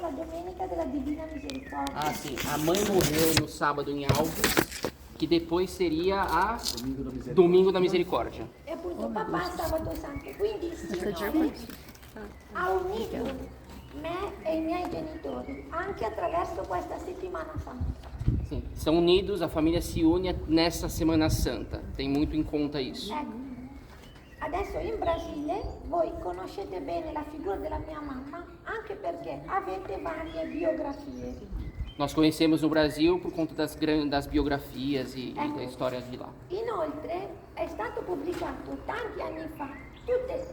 morta la domenica della Divina Misericordia. Ah, sim. A mãe morreu no sábado em Alves, que depois seria a Domingo da Misericórdia. E appunto papà sabato santo. Quindi il Signore ha unito me e i miei genitori anche attraverso questa settimana santa. Sim. São unidos, a família se une nessa Semana Santa. Tem muito em conta isso. Ecco, adesso in Brasile voi conoscete bene la figura della mia mamma anche perché avete varie biografie. Nós conhecemos no Brasil por conta das biografias e da história de lá. Inoltre è stato pubblicato tanti anni fa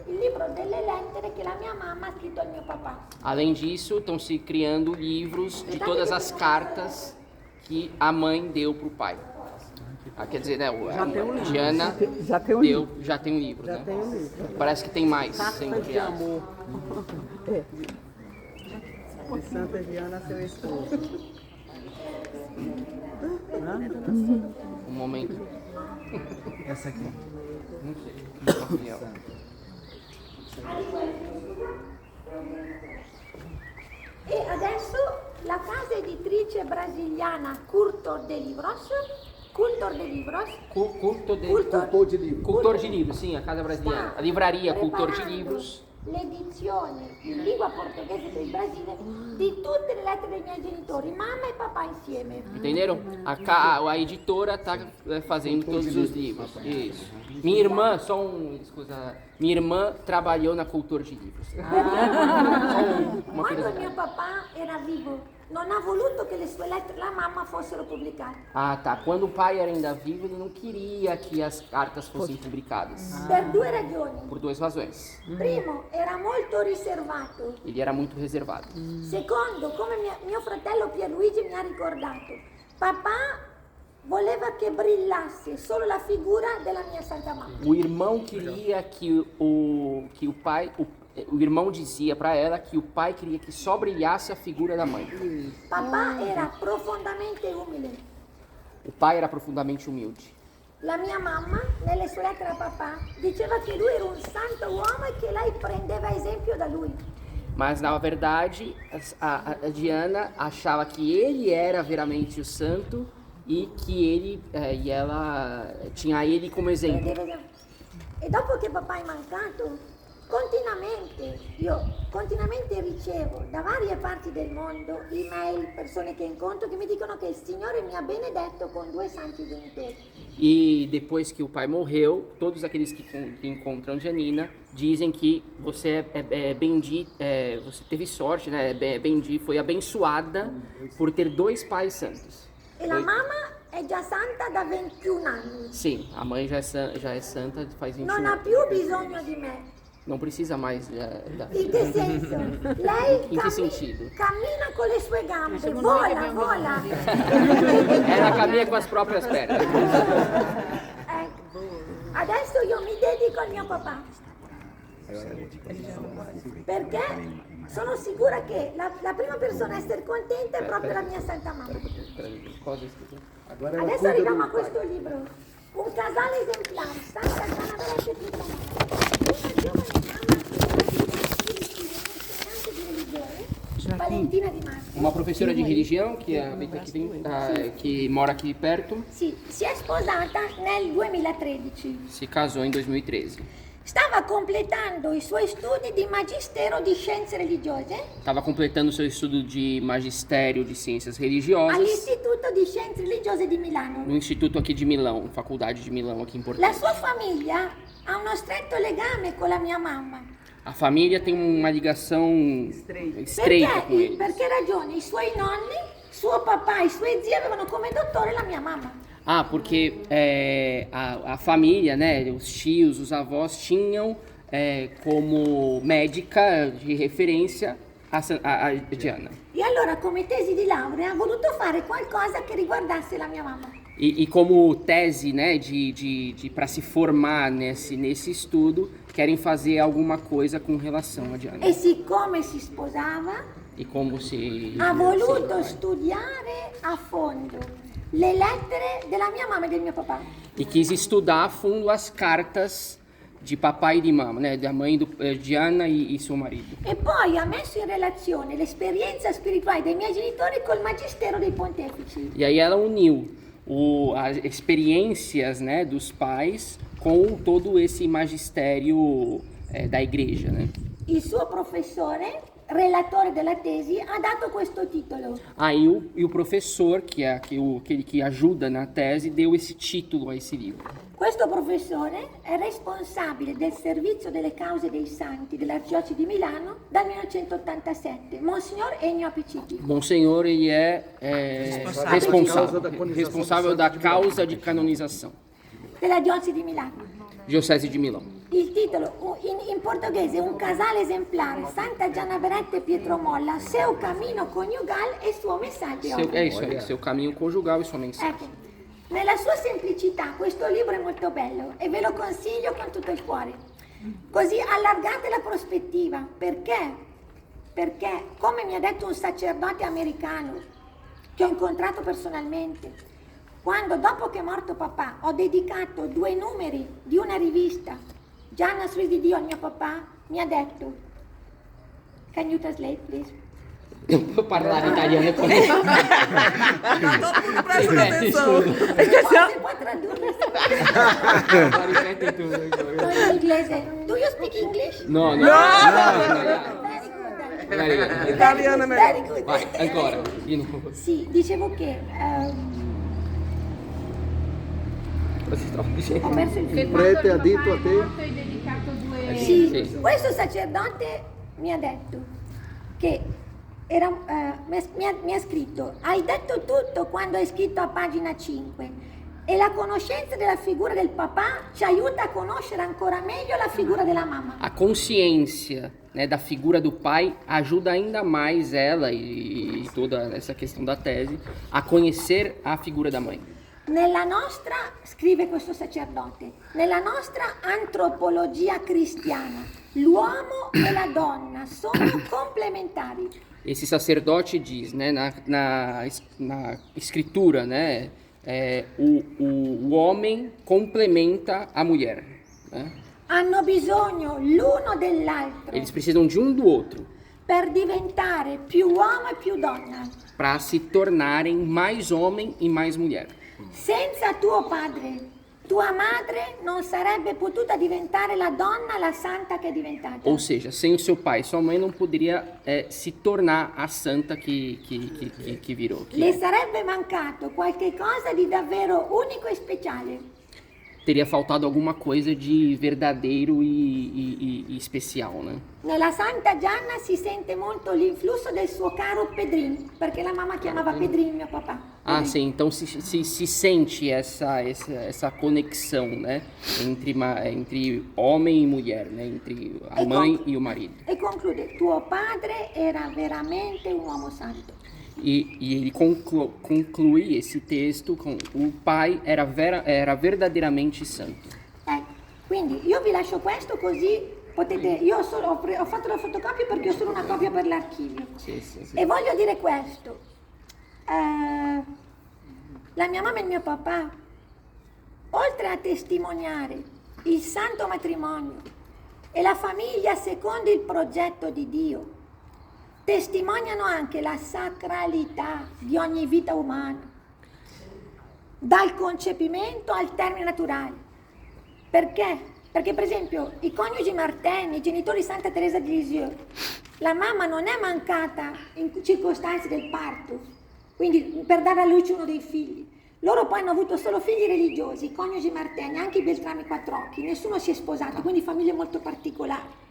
il libro delle lettere che la mia mamma ha scritto al mio papà. Além disso, estão se criando livros de todas as cartas que a mãe deu para o pai. Quer dizer, né, Diana Já tem um deu, livro. já tem um livro, Já né? tem um livro. Parece que tem mais sendo Cartas de criados. amor. É. De Santa Diana, seu esposo. Um momento. Essa aqui. Não sei. Rafael. E adesso la casa editrice brasiliana Cultor de Livros, Cultor de livro. Cultor de livros, sim, a casa brasileira. A livraria Cultor de Livros. l'edizione in lingua portoghese del Brasile di tutte le lettere dei miei genitori, mamma e papà insieme. Entenderam? A editora está fazendo todos os livros. Isso. Minha irmã, minha irmã trabalhou na Cultor de Livros. Uma Quando curiosidade. mio papà era vivo, non ha voluto che le sue lettere alla mamma fossero pubblicate. Ah, tá. Quando o pai era ainda vivo, ele não queria que as cartas fossem publicadas. Per due ragioni. Por duas razões. Primo, era molto riservato. Ele era muito reservado. Secondo, come mio fratello Pierluigi mi ha ricordato, papà voleva che brillasse solo la figura della mia Santa Mamma. O irmão queria que o pai... O irmão dizia para ela que o pai queria que só brilhasse a figura da mãe. Papà era profondamente umile. O pai era profundamente humilde. La mia mamma, nelle sue lettere a papà, diceva che lui era un santo uomo e che lei prendeva esempio da lui. Mas na verdade, a Diana achava que ele era veramente o santo e que ela tinha ele como exemplo. Prendeva esempio. E dopo che papà è mancato, continuamente ricevo da varie parti del mondo email, persone che incontro che mi dicono che il Signore mi ha benedetto con due santi genitori. E depois que o pai morreu, todos aqueles que encontram Janina dizem que você é bendita, você teve sorte, né? Foi abençoada por ter dois pais santos. E la mamma è già santa da 21 anni. Sim, a mãe já é santa faz 21 Non ha anos. più bisogno di me. Não precisa mais In che senso? Lei In che sentido? cammina con le sue gambe, vola. Ela caminha com as próprias pernas. Ecco. Adesso io mi dedico al mio papà. Perché sono sicura che la prima persona a essere contenta è proprio la mia Santa Mamma. Agora ela Adesso cuida arriviamo a do pai. questo libro. Un casale esemplare, Santa Giana Verette Pietra. Una giovane insegnante di religione, Valentina Di Marco. Uma professora de religião que mora aqui perto, Sì, si è sposata nel 2013. se casou em 2013. Stava completando i suoi studi di magistero di scienze religiose Estava completando seu estudo de magistério de ciências religiosas all'Istituto di Scienze Religiose di Milano. no instituto aqui de Milão, faculdade de Milão aqui em La Portugal. sua famiglia ha uno stretto legame con la mia mamma. A família tem uma ligação estreita com eles. Per che ragione? I suoi nonni, suo papà, i suoi zii avevano come dottore la mia mamma. Ah, porque a família, né, os tios, os avós tinham como médica de referência a Diana. E allora come tesi di laurea ha voluto fare qualcosa che riguardasse la mia mamma. E como tese, né, para se formar nesse estudo, querem fazer alguma coisa com relação a Diana. E siccome si sposava, E como se... ha voluto studiare a fondo le lettere della mia mamma e del mio papà. E quis estudar a fundo as cartas de papai e de mamma, né? Da mãe de Anna e suo marito. E poi ha messo in relazione l'esperienza spirituale dei miei genitori col magistero dei pontefici. E aí ela uniu as experiências, né, dos pais com todo esse magistério da igreja, né? Il suo professore, relatore della tesi, ha dato questo titolo. Aí o professor, aquele que ajuda na tese, deu esse título a esse livro. Questo professore è responsabile del servizio delle cause dei santi dell'Arcidiocesi di Milano dal 1987, Monsignor Ennio Apiciti. Monsenhor, ele é responsável da causa de canonização. Della Diocesi di Milano. Diocese de Milão. Il titolo in portoghese Un casale esemplare, Santa Gianna Beretta e Pietro Molla, seu cammino coniugal e suo messaggio. É isso aí, seu caminho conjugal e sua mensagem. Ecco, nella sua semplicità questo libro è molto bello e ve lo consiglio con tutto il cuore. Così allargate la prospettiva. Perché? Perché, come mi ha detto un sacerdote americano che ho incontrato personalmente, quando dopo che è morto papà ho dedicato 2 numeri di una rivista, Gianna Suisse di Dio al mio papà, mi ha detto, can you translate please? Non può parlare italiano con me. Todo mundo presta atenção. Si può tradurre Ripeti tu. in inglese. Do you speak English? No. Very good. Italiano è Very meglio. good. Vai, ancora. Di nuovo. Sì, dicevo che Cosa stavo dicendo? ho perso il filo. Prete ha detto a te? Hai dedicato 2 Sì, Sì. questo sacerdote mi ha detto che mi ha scritto, hai detto tutto quando hai scritto a pagina 5 e la conoscenza della figura del papà ci aiuta a conoscere ancora meglio la figura della mamma. A consciência, né, da figura do pai ajuda ainda mais ela e toda essa questão da tese a conhecer a figura da mãe. Nella nostra, scrive questo sacerdote, nella nostra antropologia cristiana, l'uomo e la donna sono complementari. Esse sacerdote diz, né, na escritura, né, o homem complementa a mulher, né? Hanno bisogno l'uno dell'altro Eles precisam de um do outro per diventare più uomo e più donna. para se tornarem mais homem e mais mulher. Senza tuo padre, tua madre non sarebbe potuta diventare la donna, la santa che è diventata. Ou seja, sem o seu pai e sua mãe não poderia se tornar a santa que virou. Que Le sarebbe mancato qualche cosa di davvero unico e speciale. teria faltado alguma coisa de verdadeiro e especial, né? Nella Santa Gianna si sente molto l'influsso del suo caro Pedrin, perché la mamma chiamava Pedrin mio papà. Ah, sim. Então se sente essa conexão, né? Entre homem e mulher, né? Entre a mãe e o marido. E conclude, tuo padre era veramente un uomo santo. E ele conclui esse texto com o pai era verdadeiramente santo. Ecco, quindi io vi lascio questo così potete... Io ho fatto la fotocopia perché ho solo una copia per l'archivio. Sì, sì, sì. E voglio dire questo. La mia mamma e il mio papà, oltre a testimoniare il santo matrimonio e la famiglia secondo il progetto di Dio, testimoniano anche la sacralità di ogni vita umana, dal concepimento al termine naturale. Perché? Perché per esempio i coniugi Martenni, i genitori di Santa Teresa di Lisieux, la mamma non è mancata in circostanze del parto, quindi per dare a luce uno dei figli. Loro poi hanno avuto solo figli religiosi, i coniugi Martenni, anche i Beltrami Quattrocchi, nessuno si è sposato, quindi famiglie molto particolari.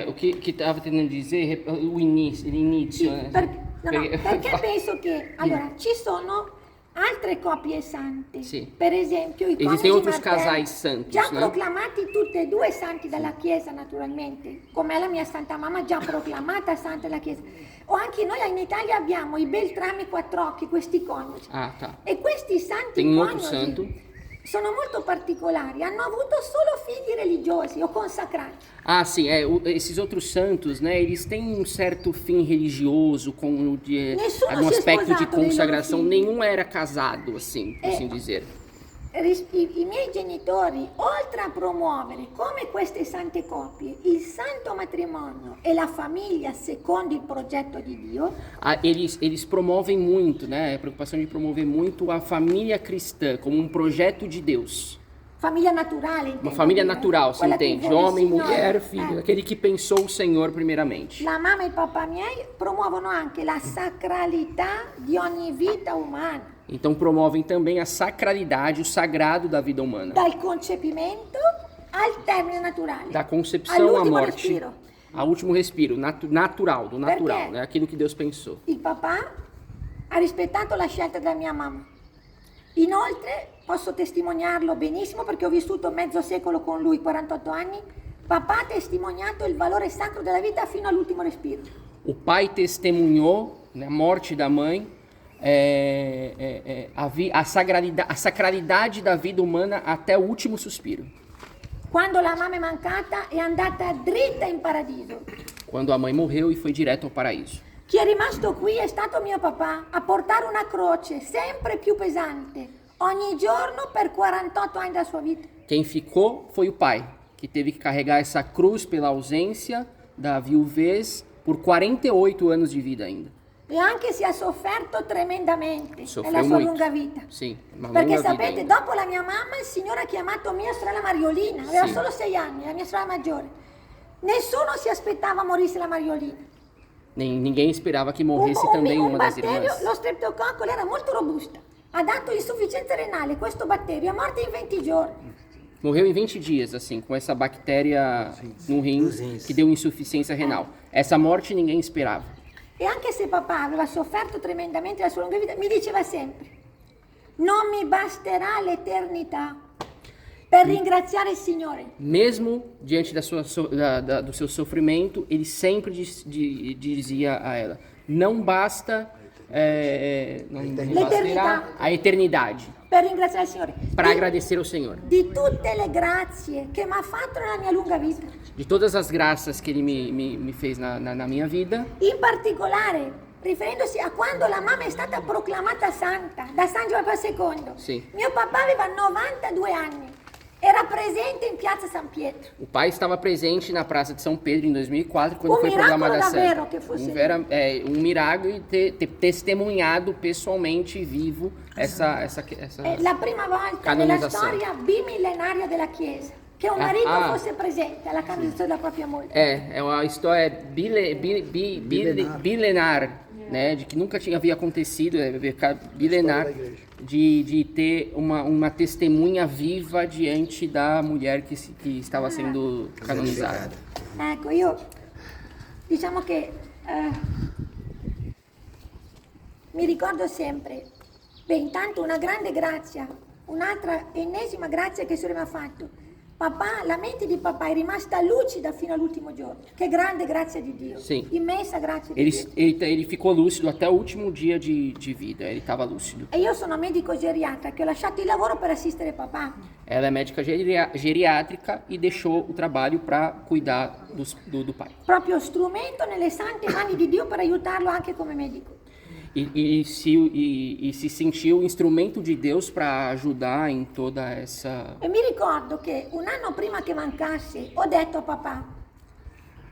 O que estava tentando dizer, l'inizio. Sì, perché penso che allora ci sono altre coppie sante. Sì. Per esempio, i Esistem coniugi outros Martelli, casais santos, già né? proclamati tutti e due santi dalla Chiesa, naturalmente, come la mia Santa Mamma già proclamata santa dalla Chiesa. O anche noi in Italia abbiamo i Beltrami Quattrocchi, questi coniugi. Ah, tá. E questi santi Tem um outro coniugi santo. sono molto particolari, hanno avuto solo figli religiosi o consacrati. Ah, sim, esses outros santos, né, eles têm um certo fim religioso, com Nessuno algum si è aspecto de sposato dei loro consagração, figli. nenhum era casado, assim, por assim dizer. i miei genitori, oltre a promuovere come queste sante coppie, il santo matrimonio e la famiglia secondo il progetto di Dio, Eles promovem muito, né? A preocupação de promover muito a família cristã como um projeto de Deus. famiglia naturale, Uma intendo família dire, natural, se quella che entende? vuole il Homem, Signore. mulher, filho. Aquele que pensou o Senhor primeiramente. La mamma e il papà miei promuovono anche la sacralità di ogni vita umana, Então promovem também a sacralidade, o sagrado da vida humana. dal concepimento al termine naturale, Da concepção à all'ultimo morte, respiro. ao último respiro, natural, do natural, Perché? né? Aquilo que Deus pensou. Il papà ha rispettato la scelta della mia mamma. Inoltre, posso testimoniarlo benissimo perché ho vissuto mezzo secolo con lui, 48 anni. Papà ha testimoniato il valore sacro della vita fino all'ultimo respiro. O pai testemunhou, né, a morte da mãe, a sacralidade da vida humana até o último suspiro. Quando la mamma è mancata è andata dritta in paradiso. Quando a mãe morreu e foi direto ao paraíso. Chi è rimasto qui è stato mio papà a portare una croce sempre più pesante ogni giorno per 48 anni della sua vita. Quem ficou foi o pai, que teve que carregar essa cruz pela ausência da viuvez por 48 anos de vida ainda. E anche se ha sofferto tremendamente Sofreu nella sua muito. lunga vita. Sim, uma Perché longa vida sapete, ainda. dopo la mia mamma il Signore ha chiamato mia sorella Mariolina, aveva Sì. solo 6 anni, la mia sorella maggiore. Nessuno si aspettava morisse la Mariolina. Ninguém esperava que morresse também un uma das batterio, irmãs. lo streptococcolo era molto robusta. Ha dato insufficienza renale, questo batterio è morto in 20 giorni. Morreu em 20 dias, assim, com essa bactéria no rim Nos rins. que deu insuficiência renal. Essa morte ninguém esperava. E anche se papà aveva sofferto tremendamente la sua lunga vita, mi diceva sempre, non mi basterà l'eternità per ringraziare il Signore. Mesmo diante do seu sofrimento, ele sempre dizia a ela: não basta, não L'eternità. a eternidade Per ringraziare il Signore. para agradecer ao Senhor. Di tutte le grazie che mi ha fatto nella mia lunga vita. De todas as graças que ele me fez na minha vida, In particolare, riferendosi a quando la mamma è stata proclamata santa da San Giovanni Paolo II. Sì. Mio papà aveva 92 anni. Era presente in piazza San Pietro. o pai estava presente na Praça de São Pedro em 2004, quando Um foi proclamada milagre davvero santa. que fosse Um milagre ter testemunhado pessoalmente vivo essa È la prima volta nella Canonizzazione. storia bimillenaria della Chiesa che un marito fosse presente alla canonizzazione della propria moglie. É uma história bilenar, né, de que nunca havia acontecido, bilenar, de ter uma testemunha viva diante da mulher que estava sendo canonizada. Ecco, io diciamo che mi ricordo sempre, beh, intanto una grande grazia, un'altra ennesima grazia che il Signore mi ha fatto. Papà, la mente di papà è rimasta lucida fino all'ultimo giorno. Che grande grazia di Dio. Sì. Immensa grazia di Dio. Ele ficou lúcido até o último dia de vida, ele estava lúcido. E io sono medico geriatra che ho lasciato il lavoro per assistere papà. Ela é médica geriátrica e deixou o trabalho para cuidar do pai. Proprio strumento nelle sante mani di Dio per aiutarlo anche come medico. E se sentiu instrumento de Deus para ajudar em toda essa... E mi ricordo che un anno prima che mancasse ho detto a papà,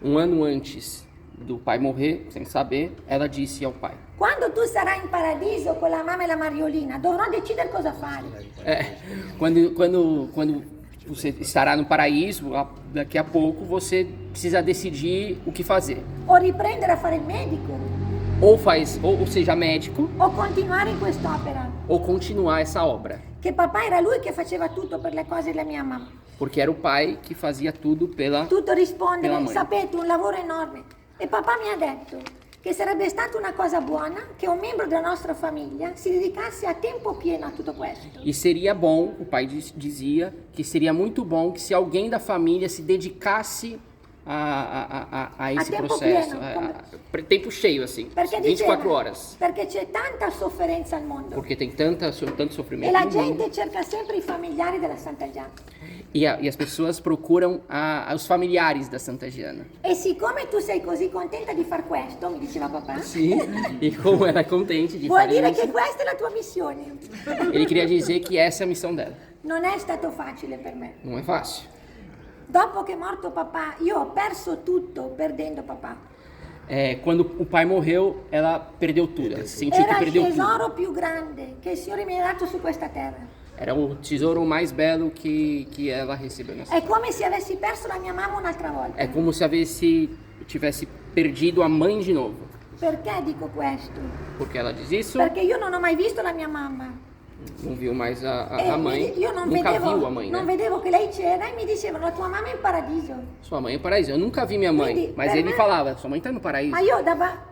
Um ano antes do pai morrer, sem saber, ela disse ao pai: quando tu sarai in paradiso con la mamma e la Mariolina, dovrò decidere cosa fare. Quando você estará no paraíso, daqui a pouco você precisa decidir o que fazer. O riprendere a fare il medico Ou seja médico, o continuare in quest'opera. ou continuar essa obra. Che papà era lui che faceva tutto per le cose della mia mamma. Porque era o pai que fazia tudo pela... Tutto rispondere, Pela mãe. sapete, un lavoro enorme. E papà mi ha detto che sarebbe stata una cosa buona che un membro della nostra famiglia si dedicasse a tempo pieno a tutto questo. E seria bom, o pai dizia, que seria muito bom que se alguém da família se dedicasse a esse tempo processo. pieno, Tempo cheio, assim. Perché 24 diceva, horas. perché c'è tanta sofferenza al mondo. Porque tem tanto E sofrimento la no mundo. gente cerca sempre i familiari della Santa Già. E as pessoas procuram os familiares da Santa Gianna. E siccome tu sei così contenta di far questo, mi diceva papà, Sim, e como ela é contente de vuol fazer dire isso, che questa è la tua missione. ele queria dizer que essa é a missão dela. Non è stato facile per me. Não é fácil. Dopo che è morto papà, io ho perso tutto perdendo papà. Quando o pai morreu, ela perdeu tudo. Ela sentiu que Era il perdeu tudo. tesoro più grande che il Signore mi ha dato su questa terra. Era o tesouro mais belo que ela recebeu nessa. È come se avessi perso la mia mamma un'altra volta. É como se tivesse perdido a mãe de novo. Perché dico questo? Porque ela diz isso, Perché io non ho mai visto la mia mamma. não viu mais a E mãe, io non nunca vedevo, viu a mãe, non né? vedevo che lei c'era e mi dicevano la tua mamma è in paradiso. Sua mãe é paraíso. Eu nunca vi minha mãe, Quindi, mas per ele me- falava, sua mãe tá no paraíso. Ma io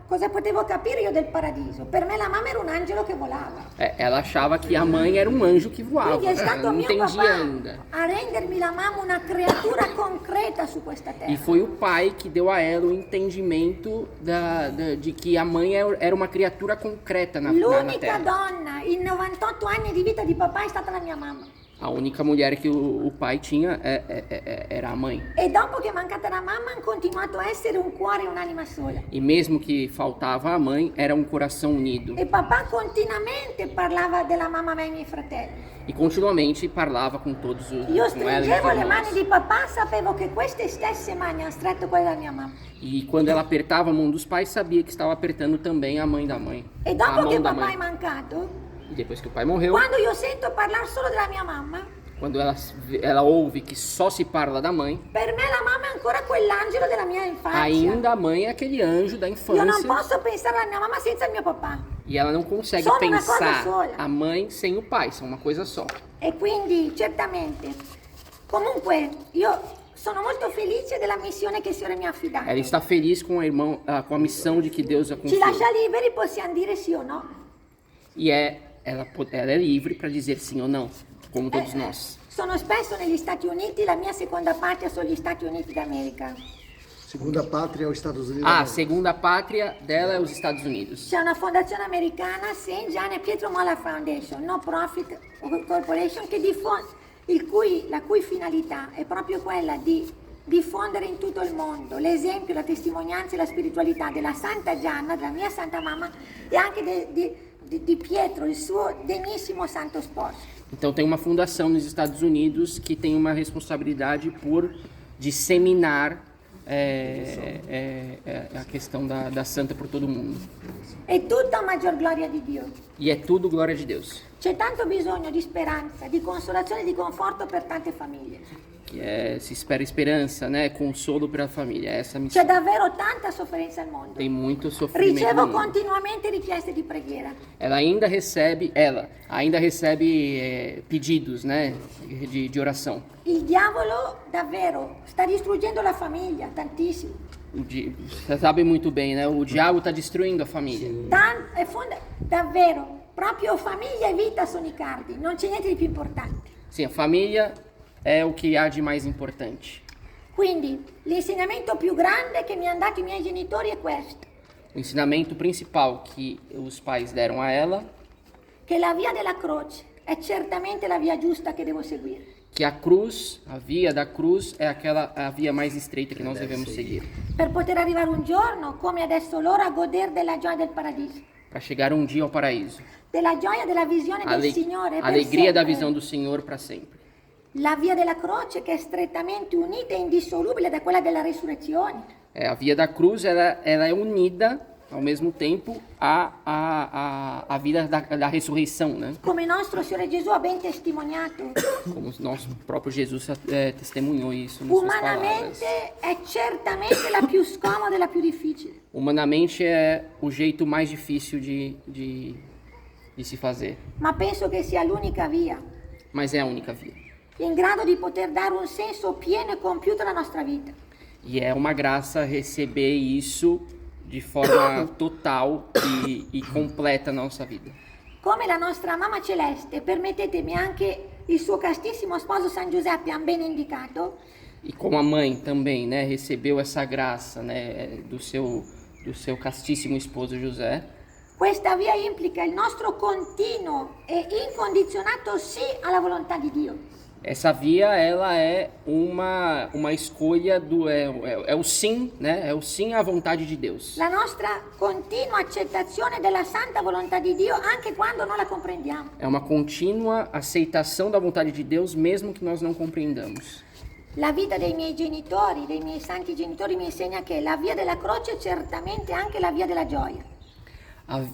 cosa potevo capire io del paradiso? Per me la mamma era un angelo che volava. Ela achava que a mãe era um anjo que voava. Quindi è Ela stato não mio entendia papà ainda. a rendermi la mamma una creatura concreta su questa terra. E foi o pai que deu a ela o entendimento de que a mãe era uma criatura concreta na L'unica terra. donna in 98 anni di vita di papà è stata la mia mamma. A única mulher que o pai tinha era a mãe. E dopo che è mancata la mamma hanno continuato a essere un cuore e un'anima sola. E mesmo que faltava a mãe, era um coração unido. E papà continuamente parlava della mamma e ai miei fratelli. E continuamente parlava com todos os Io com ela e stringevo os le mani irmãos. di papà, sapevo che queste stesse mani hanno stretto quelle della mia mamma. E quando ela apertava a mão dos pais, sabia que estava apertando também a mãe da mãe. E A dopo che mão da papà è mãe. mancato, E depois que o pai morreu, quando io sento parlare solo della mia mamma, quando ela ouve que só se parla da mãe, per me la mamma è ancora quell'angelo della mia infanzia. ainda a mãe é aquele anjo da Io non infância. posso pensare alla mia mamma senza il mio papà. E ela não consegue Sono una cosa pensar sola. a mãe sem o pai, são uma coisa só. E quindi certamente, comunque io sono molto felice della missione che il Signore mi ha affidato. Ela está feliz com com a missão de que Deus a Ci confiou. lascia liberi, possiamo dire sì o no. E ela é livre para dizer sim ou não, como todos nós. Sono spesso negli Stati Uniti, la mia seconda patria sono gli Stati Uniti d'America. Segunda pátria aos Estados Unidos. A segunda pátria dela é os Estados Unidos. C'è una fondazione americana, St. John e Pietro Molla Foundation, no profit corporation, che la cui finalità è proprio quella di diffondere in tutto il mondo l'esempio, la testimonianza e la spiritualità della Santa Gianna, della mia Santa Mamma e anche di Pietro, il suo degnissimo santo sposo. Então tem uma fundação nos Estados Unidos que tem uma responsabilidade por disseminar a questão da santa por todo mundo. È tutta maggior gloria di Dio. E é tudo glória de Deus. C'è tanto bisogno di speranza, di consolazione e di conforto per tante famiglie. Que se espera esperança, né? Consolo para a família. Essa é a missão. C'è davvero tanta sofferenza al mondo. Tem muito sofrimento Ricevo no mundo. continuamente richieste di preghiera. Ela ainda recebe pedidos, né? De oração. Il diavolo davvero sta distruggendo la famiglia tantissimo. Você sabe muito bem, né? O diabo está destruindo a família. Davvero, proprio famiglia e vita sono i cardi, non c'è niente di più importante. Sim, a família é o que há de mais importante. Quindi l'insegnamento più grande che mi hanno dato i miei genitori è questo, O ensinamento principal que os pais deram a ela, che la via della croce è certamente la via giusta che devo seguire. que a cruz, a via da cruz, é a via mais estreita que nós devemos seguir. Per poter arrivare un giorno, come adesso loro, a godere della gioia del paradiso, Para chegar um dia ao paraíso. della gioia della visione del Signore per Alegria da sempre. visão do Senhor para sempre. La via della croce che è strettamente unita e indissolubile da quella della risurrezione. A via da cruz, ela é unida, ao mesmo tempo, à vida da ressurreição, né? Come nostro Signore Gesù ha ben testimoniato, Como o nosso próprio Jesus testemunhou isso nas suas palavras. umanamente è certamente la più scomoda e la più difficile. Humanamente é o jeito mais difícil de se fazer, Ma penso che sia l'unica via mas é a única via. in grado di poter dare un senso pieno e compiuto alla nostra vita. E é uma graça receber isso de forma total e completa na nossa vida. Come la nostra mamma celeste, permettetemi anche il suo castissimo sposo San Giuseppe ha ben indicato, E como a mãe também, né, recebeu essa graça, né, do seu castíssimo esposo José, questa via implica il nostro continuo e incondizionato sì alla volontà di Dio. Essa via, ela é uma escolha é o sim, né? É o sim à vontade de Deus. La nostra continua accettazione della santa volontà di Dio anche quando non la comprendiamo. É uma contínua aceitação da vontade de Deus, mesmo que nós não compreendamos. La vita dei miei genitori, dei miei santi genitori, mi insegna che la via della croce è certamente anche la via della gioia.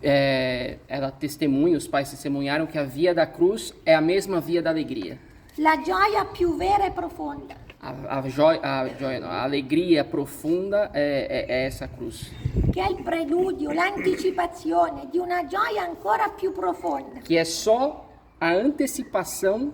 Ela testemunha, os pais testemunharam que a via da cruz é a mesma via da alegria. La gioia più vera e profonda. A alegria profunda é essa cruz. Che è il preludio, l'anticipazione di una gioia ancora più profonda. Que é só a antecipação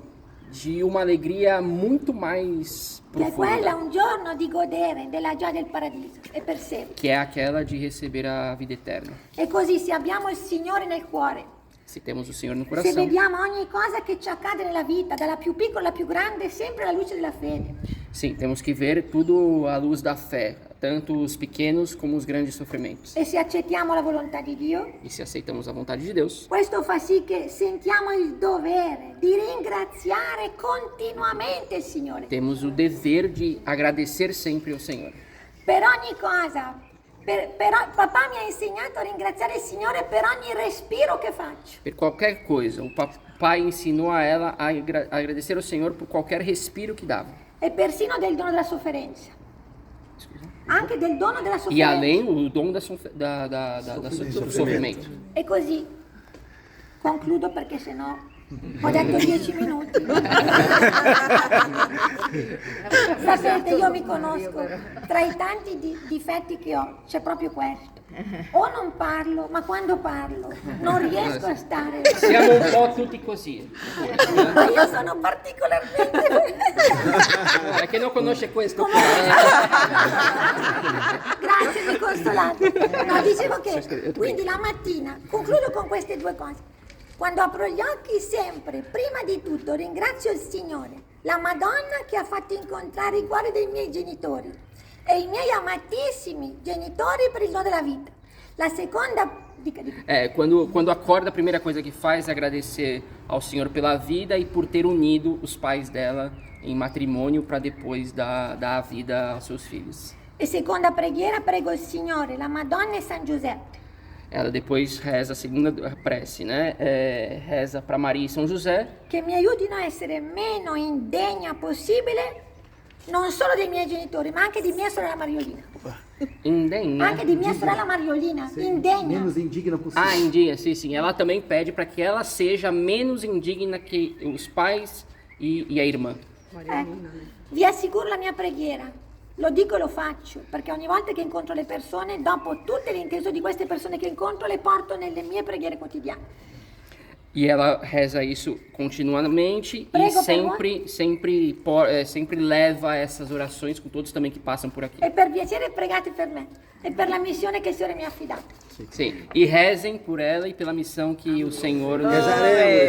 de uma alegria muito mais Che è quella profunda. un giorno di godere della gioia del paradiso e per sempre. Que é aquela de receber a vida eterna. E così se abbiamo il Signore nel cuore, Se temos o Senhor no se coração, vediamo ogni cosa che ci accade nella vita, dalla più piccola alla più grande, sempre alla luce della fede. sim, temos que ver tudo à luz da fé, tanto os pequenos como os grandes sofrimentos. E se accettiamo la volontà di Dio, E se aceitamos a vontade de Deus, questo fa sì che sentiamo il dovere di ringraziare continuamente il Signore temos o dever de agradecer sempre ao Senhor. per ogni cosa. Papà mi ha insegnato a ringraziare il Signore per ogni respiro che faccio. Per qualquer coisa, o papai ensinou a ela a agradecer ao Senhor por qualquer respiro que dava. E persino del dono della sofferenza. Anche del dono della E sofferenza. além o dom do sofrimento. E così concludo perché sennò ho detto 10 minuti. Sapete, io mi conosco, tra i tanti difetti che ho c'è proprio questo. O non parlo, ma quando parlo non riesco a stare. Siamo un po' tutti così. Ma io sono particolarmente... È che non conosce questo. Grazie, mi consolate. No, dicevo che quindi la mattina, concludo con queste due cose. Quando apro gli occhi sempre, prima di tutto ringrazio il Signore, la Madonna che ha fatto incontrare i cuori dei miei genitori e i miei amatissimi genitori per il dono della vita. La seconda... Dica. Quando acorda, a primeira coisa que faz é agradecer ao Senhor pela vida e por ter unido os pais dela em matrimônio para depois dar a vida aos seus filhos. E seconda preghiera, prego il Signore, la Madonna e San Giuseppe. Ela depois reza a segunda prece, né? Reza para Maria e São José, Che mi aiutino a essere meno indegna possibile, non solo dei miei genitori, ma anche di mia sorella Mariolina. indegna. Anche di mia sorella Mariolina, indegna. Menos indigna possível. Ah, indigna, sim. Ela também pede para que ela seja menos indigna que os pais e a irmã. Vi assicuro la mia preghiera, lo dico e lo faccio, perché ogni volta che incontro le persone, dopo tutte le intese di queste persone che incontro, le porto nelle mie preghiere quotidiane. E ela reza isso continuamente Prego e sempre leva essas orações com todos também que passam por aqui. E per piacere pregate per me e per la missione che il Signore mi ha affidato. Sim, e rezem por ela e pela missão que o Senhor nos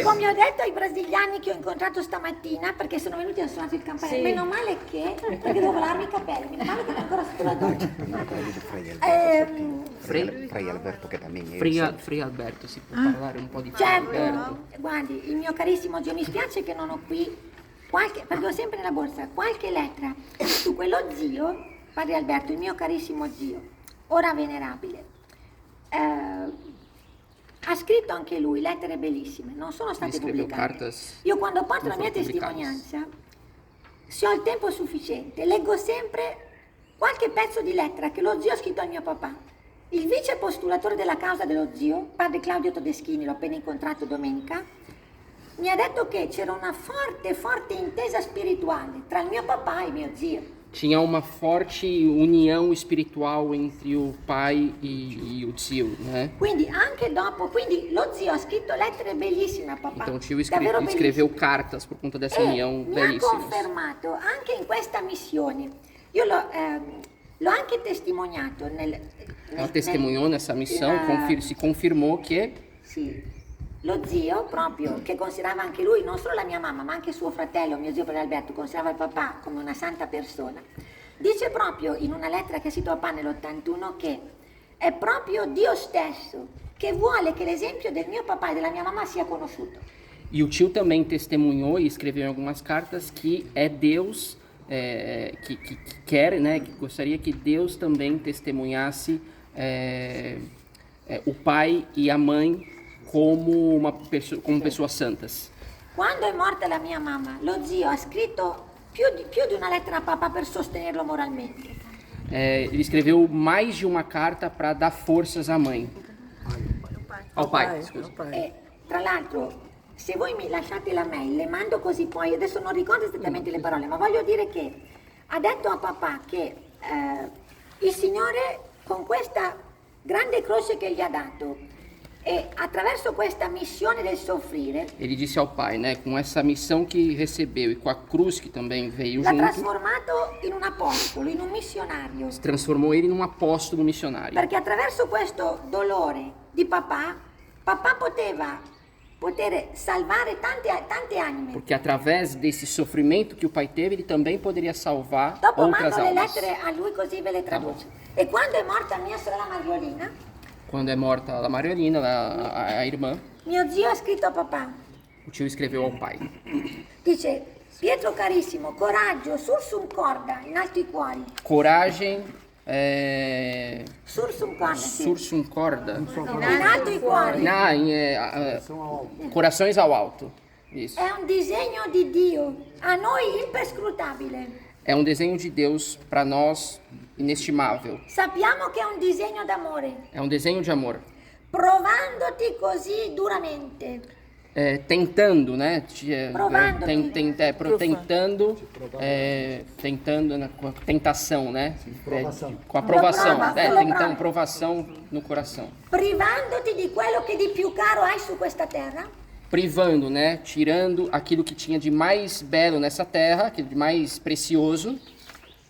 Come ho detto ai brasiliani che ho incontrato stamattina, perché sono venuti a suonare il campanello, meno male che, perché devo lavarmi i capelli, meno male che ero ancora sotto la doccia. Frei Alberto che también è Frei Alberto, si può parlare un po' di Frei Certo, Alberto? guardi, il mio carissimo zio, mi spiace che non ho qui perché ho sempre nella borsa qualche lettera su quello zio, padre Alberto, il mio carissimo zio, ora venerabile. Ha scritto anche lui lettere bellissime, non sono state Scriveu pubblicate. cartas. Io quando porto la non mia sono pubblicate. testimonianza, se ho il tempo sufficiente, leggo sempre qualche pezzo di lettera che lo zio ha scritto al mio papà. Il vice postulatore della causa dello zio, padre Claudio Todeschini, l'ho appena incontrato domenica, mi ha detto che c'era una forte intesa spirituale tra il mio papà e mio zio. Tinha uma forte união espiritual entre o pai e o tio, né? Quindi anche dopo, lo zio ha scritto lettere bellissime a papà. Então o tio davvero escreveu bellissime. cartas por conta dessa E união mi ha belíssimas. confermato anche in questa missione. Io l'ho anche testimoniato Ela testemunhou nessa missão, se confirmou que Sì, lo zio proprio, che considerava anche lui, non solo la mia mamma, ma anche suo fratello, mio zio padre Alberto, considerava il papà come una santa persona, dice proprio in una lettera che ha scritto a papà nell'81 che è proprio Dio stesso che vuole che l'esempio del mio papà e della mia mamma sia conosciuto. E o tio também testemunhou e escreveu em algumas cartas que é Deus que quer, né, que gostaria que Deus também testemunhasse o pai e a mãe como pessoas santas. Quando è morta la mia mamma, lo zio ha scritto più di una lettera a papà per sostenerlo moralmente. Ele escreveu mais de uma carta para dar forças à mãe. Ao pai, scusa. E tra l'altro, se voi mi lasciate la mail, le mando così poi, adesso non ricordo esattamente le parole, ma voglio dire che ha detto a papà che il Signore con questa grande croce che gli ha dato e attraverso questa missione del soffrire Ele disse ao pai, né, com essa missão que recebeu e com a cruz que também veio l'ha junto, trasformato in un apostolo, in un missionario. transformou ele num apóstolo missionário. Perché attraverso questo dolore di papà poteva salvare tante anime. Porque através desse sofrimento que o pai teve, ele também poderia salvar Dopo outras mando le almas. lettere a lui così ve le traduce. E quando è morta mia sorella Mariolina, Quando é morta a Mariolina, a irmã, mio zio ha scritto a papà. o tio escreveu ao pai. Dice, Pietro carissimo, coraggio, sursum corda, in alto i cuori. Coragem, Sursum corda, sì. sursum corda, In alto i cuori. corações ao alto. Isso. È un disegno di Dio, a noi imperscrutabile. É um desenho de Deus para nós inestimável. Sappiamo che è un disegno d'amore, É um desenho de amor. provandoti così duramente. Tentando, né? Provando. Tentando, né, com a tentação, né? provação. Com a provação. Prova, Tentando prova. provação no coração. Privandoti di quello che di più caro hai su questa terra. Privando, né? Tirando aquilo que tinha de mais belo nessa terra, aquilo de mais precioso,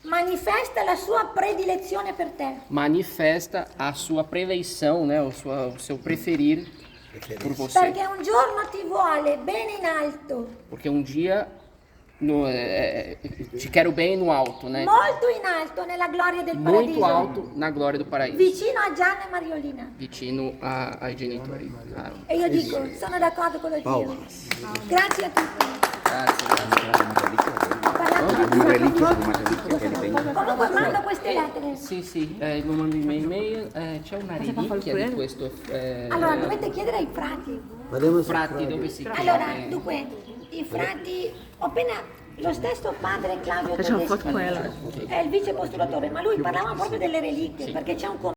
Manifesta la sua predilezione per te. manifesta a sua preleição, né? O seu preferir por você. Perché un giorno ti vuole bene in alto, Porque um dia te quero bem no alto, né? molto in alto nella gloria del Muito paradiso. alto na glória do paraíso. Vicino a Gianna e Mariolina. Vicino ai genitori. E io dico, sono d'accordo con lo zio. Grazie a tutti. Ho parlato di Un reliquio, una reliquia che li vengono. Comunque mando queste lettere. Sì, lo mando in mail. C'è una reliquia di questo. Allora, dovete chiedere ai frati. Frati, dove si Allora, chiede? dunque, i frati, ho appena lo stesso padre Claudio Tedeschi è il vice postulatore, ma lui parlava proprio delle reliquie, perché c'è un